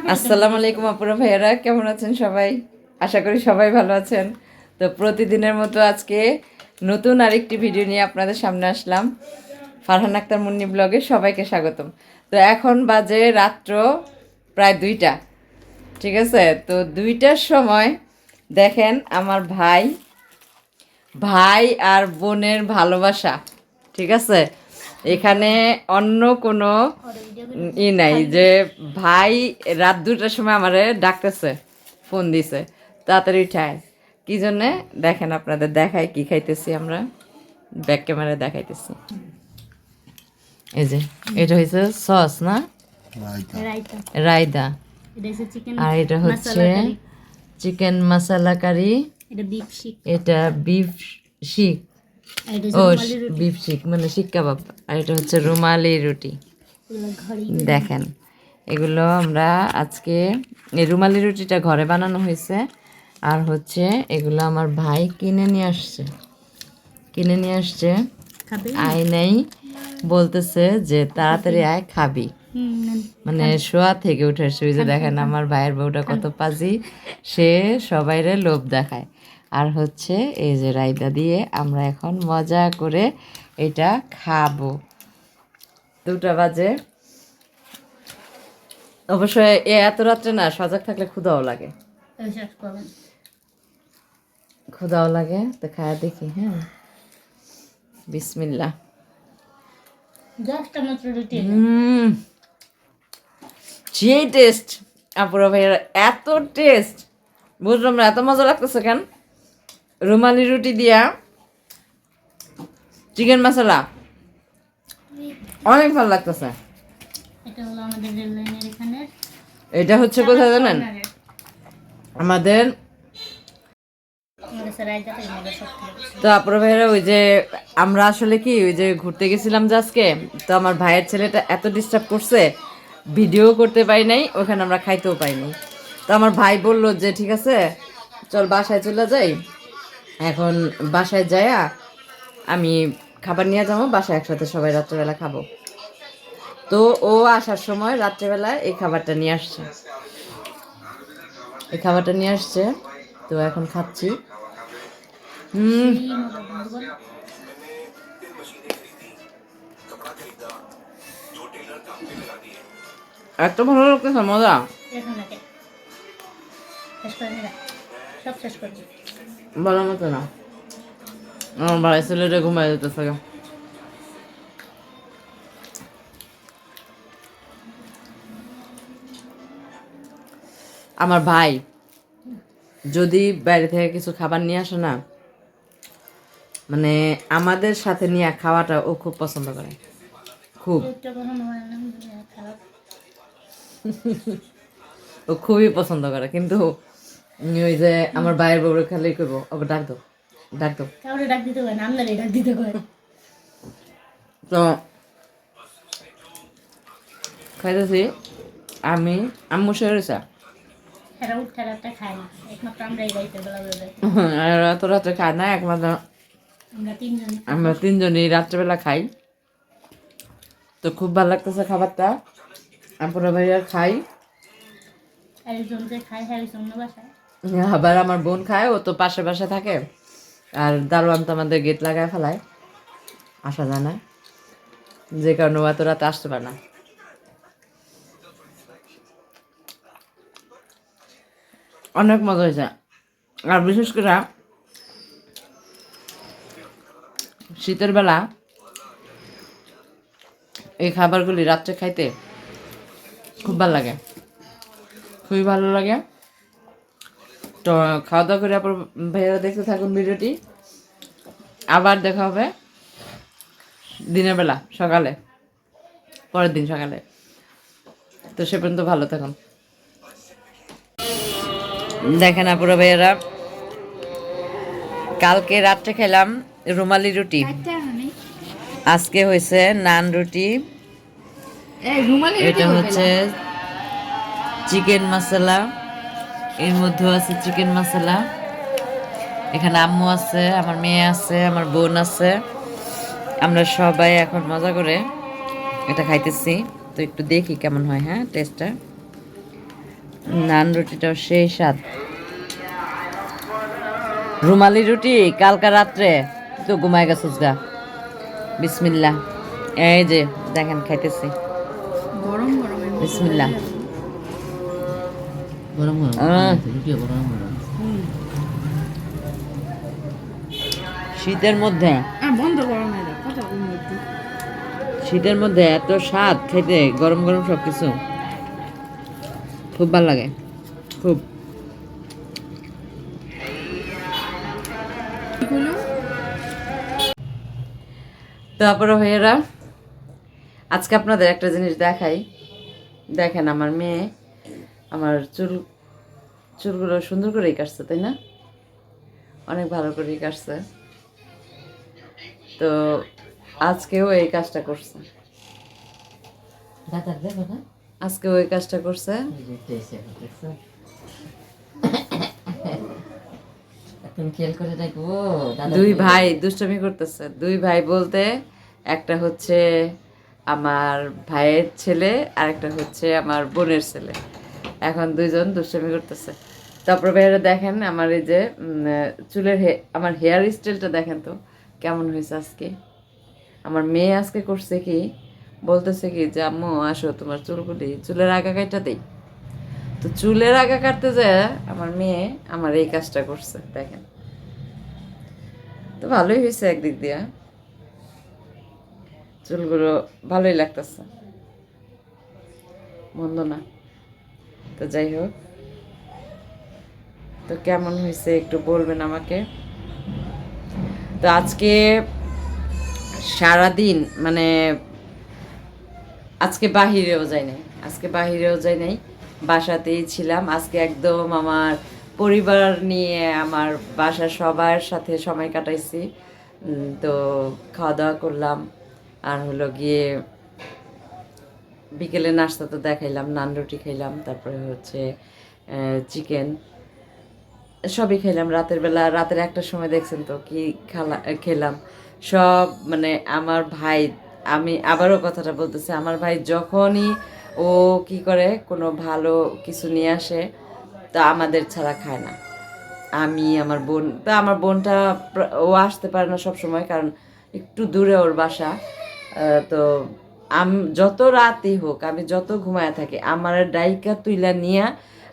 আসসালামু আলাইকুম আপুরা ভাইয়ারা, কেমন আছেন সবাই? আশা করি সবাই ভালো আছেন। তো প্রতিদিনের মতো আজকে নতুন আরেকটি ভিডিও নিয়ে আপনাদের সামনে আসলাম। ফারহান আক্তার মুন্নি ব্লগে সবাইকে স্বাগতম। তো এখন বাজে রাত্র প্রায় 2টা, ঠিক আছে? তো 2টার সময় দেখেন আমার ভাই ভাই আর বোনের ভালোবাসা, ঠিক আছে? এখানে অন্য কোনো নাই যে ভাই রাত 2টার সময় আমারে ডাকতেছে, ফোন দিছে তাড়াতাড়ি উঠায়। কি জন্যে দেখেন, আপনাদের দেখায় কি খাইতেছি আমরা, ব্যাক ক্যামেরায় দেখাইতেছি। এই যে এটা হয়েছে সস না, রায়তা, আর এটা হচ্ছে চিকেন মশলা কারি, এটা বিফ শিক, ও বিফ শিক মানে শিক কাবাব, আর এটা হচ্ছে রুমালি রুটি। দেখেন এগুলো আমরা আজকে, এই রুমালি রুটিটা ঘরে বানানো হয়েছে। আর হচ্ছে এগুলো আমার ভাই কিনে নিয়ে আসছে আয় নাই, বলতেছে যে তাড়াতাড়ি আয় খাবি, মানে শোয়া থেকে উঠে আসছে। ওই যে দেখেন আমার ভাইয়ের বউটা কত পাজি, সে সবাইরে লোভ দেখায়। আর হচ্ছে এই যে রায়তা দিয়ে আমরা এখন মজা করে এটা খাবো। 2টা বাজে। অবশ্যই এত রাত্রে না সজাগ থাকলে ক্ষুধাও লাগে, তো খায়া দেখি। হ্যাঁ, বিসমিল্লাহ। সেই টেস্ট আপুরা ভাইয়ারা, এত টেস্ট, বুঝলাম না এত মজা লাগতেছে কেন। রুমালি রুটি দিয়া চিকেন মশলা অনেক ভালো লাগতেছে। এটা হচ্ছে কোথায় জানেন, আমাদের তো আপুরা ভাইয়েরা, ওই যে আমরা আসলে কি ওই যে ঘুরতে গেছিলাম যে আজকে, তো আমার ভাইয়ের ছেলেটা এত ডিস্টার্ব করছে, ভিডিও করতে পারি নাই, ওখানে আমরা খাইতেও পাইনি। তো আমার ভাই বলল যে ঠিক আছে চল বাসায় চলে যাই, এখন বাসায় যাইয়া আমি খাবার নিয়ে যাবো, বাসায় একসাথে সবাই রাত্রেবেলা খাবো। তো ও আসার সময় রাত্রেবেলায় এই খাবারটা নিয়ে আসছে, তো এখন খাচ্ছি। এত ভালো লাগতেছে, মজা বলার মতো না। আমার ভাই ছেলেটা ঘুমাই যেতেছে। আমার ভাই যদি বাইরে থেকে কিছু খাবার নিয়ে আসে না, মানে আমাদের সাথে নিয়ে খাওয়াটা ও খুব পছন্দ করে, খুব, ও খুবই পছন্দ করে। কিন্তু ওই যে আমার ভাইয়ের বউরে খালি করবো, ওকে ডাক দো। তো খাইতেছি আমি, আম্মু সেরেছে এত রাত্রে খাই না, একমাত্র আমরা 3জনই রাত্রেবেলা খাই। তো খুব ভালো লাগতেছে খাবারটা, আপুরা ভাইয়া খাই, আবার আমার বোন খায়, ও তো পাশে পাশে থাকে, আর দারোয়ান তো আমাদের গেট লাগায় ফেলায়, আসা যায় না, যে কারণে ও এত রাতে আসতে পারে না। অনেক মজা হয়েছে। আর বিশেষ করে শীতের বেলা এই খাবারগুলি রাত্রে খাইতে খুব ভালো লাগে, খুবই ভালো লাগে। তো খাওয়া দাওয়া করে আপনার ভাইয়ারা দেখতে থাকুন ভিডিওটি, আবার দেখা হবে দিনের বেলা, সকালে, পরের দিন সকালে। তো সে পর্যন্ত ভালো থাকুন। দেখেন আপুরা ভাইয়ারা, কালকে রাত্রে খেলাম রুমালি রুটি, আজকে হয়েছে নান রুটি, এটা হচ্ছে চিকেন মশলা, এর মধ্যেও আছে চিকেন মশলা। এখানে আম্মু আছে, আমার মেয়ে আছে, আমার বোন আছে, আমরা সবাই এখন মজা করে এটা খাইতেছি। তো একটু দেখি কেমন হয়, হ্যাঁ টেস্টটা। নান রুটিটাও সেই স্বাদ। রুমালি রুটি কালকা রাত্রে তো ঘুমায় গেছিস গা। বিসমিল্লাহ, এই যে দেখেন খাইতেছি। গরম গরম বিসমিল্লাহ। গরম গরম রুটিও গরম গরম। শীতের মধ্যে বন্ধ গরম হয়ে যায় কথা বলবো একটু। শীতের মধ্যে এত স্বাদ খেতে, গরম গরম সব কিছু খুব ভালো লাগে, খুব। তারপরে ভাইয়েরা আজকে আপনাদের একটা জিনিস দেখাই। দেখেন আমার মেয়ে আমার চুলগুলো সুন্দর করেই কাটছে, তাই না? অনেক ভালো করেই কাটছে। তো আজকেও এই কাজটা করছে, আজকেও এই কাজটা করছে। দুই ভাই দুষ্টমি করতেছে। দুই ভাই বলতে একটা হচ্ছে আমার ভাইয়ের ছেলে আর একটা হচ্ছে আমার বোনের ছেলে। এখন দুইজন দুষ্টমি করতেছে। তারপর ভাইয়েরা দেখেন আমার এই যে চুলের আমার হেয়ার স্টাইলটা দেখেন তো কেমন হয়েছে আজকে। আমার মেয়ে আজকে করছে কি, বলতেছে কি যে আম্মু আসো তোমার চুলগুলি চুলের আগা কাটা দেই। তো চুলের আগা কাটতে যায় আমার মেয়ে আমার এই কাজটা করছে, দেখেন তো ভালোই হয়েছে একদিক দিয়ে, চুলগুলো ভালোই লাগতেছে, মন্দ না। তো যাই হোক, তো কেমন হয়েছে একটু বলবেন আমাকে। তো আজকে সারাদিন মানে আজকে বাহিরেও যাই নাই, বাসাতেই ছিলাম। আজকে একদম আমার পরিবার নিয়ে আমার বাসার সবার সাথে সময় কাটাইছি। তো খাওয়া দাওয়া করলাম, আর হলো গিয়ে বিকেলে নাস্তা তো দেখাইলাম, নান রুটি খাইলাম, তারপরে হচ্ছে চিকেন, সবই খেলাম। রাতের বেলা রাতের একটার সময় দেখছেন তো কি খেলাম সব। মানে আমার ভাই, আমি আবারও কথাটা বলতেছি, আমার ভাই যখনই ও কি করে কোনো ভালো কিছু নিয়ে আসে তা আমাদের ছাড়া খায় না। আমি আমার বোন, তা আমার বোনটা ও আসতে পারে না সব সময়, কারণ একটু দূরে ওর বাসা। তো যত রাতই হোক, আমি যত ঘুমায় থাকি, আমার ডাইকা তুইলা নিয়া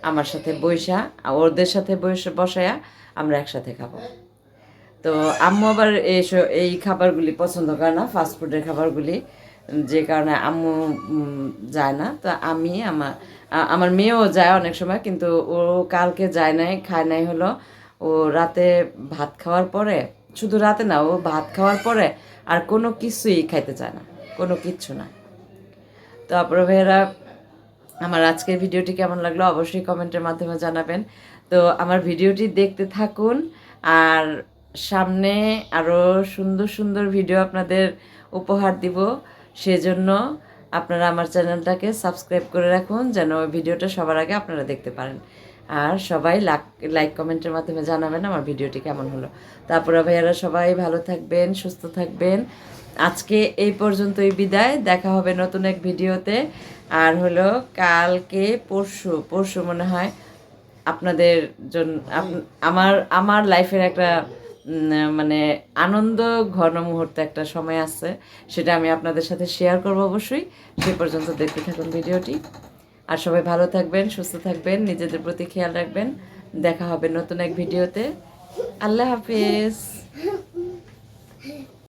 আমার সাথে বৈশা, ওদের সাথে বসায়া আমরা একসাথে খাবো। তো আম্মু আবার এই খাবারগুলি পছন্দ করে না, ফাস্টফুডের খাবারগুলি, যে কারণে আম্মু যায় না। তো আমি আমার মেয়েও যায় অনেক সময়, কিন্তু ও কালকে যায় নাই, খায় নাই হলো ও রাতে ভাত খাওয়ার পরে, শুধু রাতে না, ও ভাত খাওয়ার পরে আর কোনো কিছুই খাইতে চায় না, কোনো কিচ্ছু না। তারপরে ভাইয়েরা আমার আজকের ভিডিওটি কেমন লাগলো অবশ্যই কমেন্টের মাধ্যমে জানাবেন। তো আমার ভিডিওটি দেখতে থাকুন, আর সামনে আরও সুন্দর সুন্দর ভিডিও আপনাদের উপহার দিব। সেজন্য আপনারা আমার চ্যানেলটাকে সাবস্ক্রাইব করে রাখুন, যেন ওই ভিডিওটা সবার আগে আপনারা দেখতে পারেন। আর সবাই লাইক কমেন্টের মাধ্যমে জানাবেন আমার ভিডিওটি কেমন হলো। তারপরে ভাইয়ারা সবাই ভালো থাকবেন, সুস্থ থাকবেন। আজকে এই পর্যন্তই বিদায়, দেখা হবে নতুন এক ভিডিওতে। আর হলো কালকে পরশু মনে হয় আপনাদের জন্য আমার লাইফের একটা মানে আনন্দ ঘন মুহূর্তে একটা সময় আছে, সেটা আমি আপনাদের সাথে শেয়ার করব অবশ্যই। সে পর্যন্ত দেখতে থাকুন ভিডিওটি। আর সবাই ভালো থাকবেন, সুস্থ থাকবেন, নিজেদের প্রতি খেয়াল রাখবেন। দেখা হবে নতুন এক ভিডিওতে। আল্লাহ হাফিজ।